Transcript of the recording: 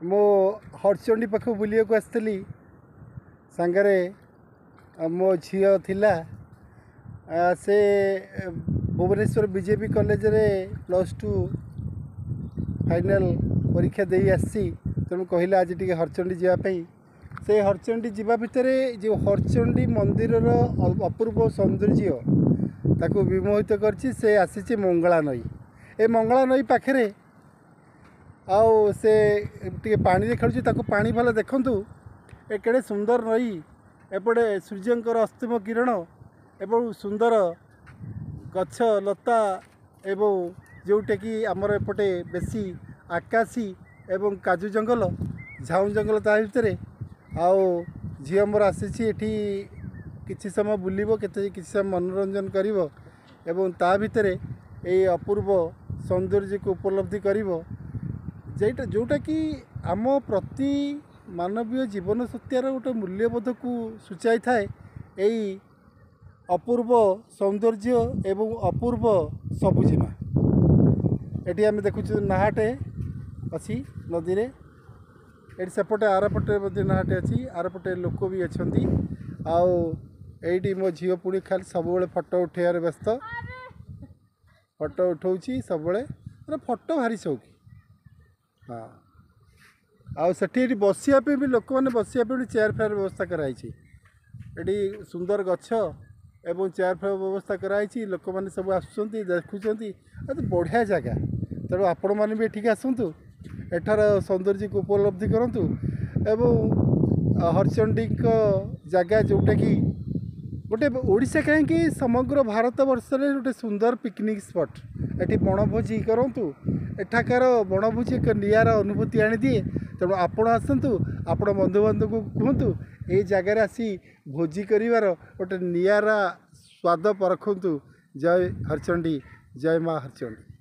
मो हरचंडी पाख बुलिया को आसती सांगरे मो झील थिला से भुवनेश्वर बीजेपी कॉलेज रे +2 फाइनल परीक्षा दे आसी तेणु कहले आज टी हरचंडी जावाई से हरचंडी जीवा भितर जो हरचंडी मंदिर अपूर्व सौंदर्य ताको विमोहित करछि से आसी मंगला नई ए मंगला नई पाखे आउ से टे पानी खेलुची ताको पानी भल देखंतु ए केड़े सुंदर नई एपटे सूर्यंकर अस्तिम किरण एवं सुंदर गछ लता एवं जोटा कि आमर एपटे बेसी आकाशी एवं काजू जंगल झाऊ जंगल ता भितर आउ झी मोर आसी किछि समय बुलिबो किछि समय मनोरंजन करिवो एवं ता भितर ए अपूर्व सौंदर्य को उपलब्धि करिवो जोटा कि आम प्रति मानवीय जीवन सत्यार गोटे मूल्यबोध को सूचाई थाए यही अपूर्व सौंदर्य एवं अपूर्व सबुजिमा एटी आम देखु नाहाटे अच्छी नदी रे एटी सेपटे आरपटे नाहाटे अच्छी आरपटे लोक भी अच्छा आईटी मो झील पुणी खाली सब फोटो उठेबार व्यस्त फोटो उठाऊँ सब फोटो भारी शौकी हाँ आठी बसिया भी लोक मैंने बसिया चेयर फेयर व्यवस्था कराई सुंदर गछ एवं चेयर फेयर व्यवस्था कराई लोक मैंने सब आसुँच देखुं बढ़िया जगह तेणु आपण मैंने भी एठिक आसतु एठार सौंदर्य को उपलब्धि करूँ एवं हरचंडी जगह जोटा कि गोटे ओडिशा कहीं समग्र भारत वर्ष में गोटे सुंदर पिकनिक स्पॉट एटी बनभोजी करूँ एठाकार बनभोजी एक नियारा अनुभूति आनी दिए तेणु आपण आसतु आपण बंधुबांधव को कहतु ये जगार आसी भोजी करिवार गोटे नियारा स्वाद परखु। जय हरचंडी, जय माँ हरचंडी।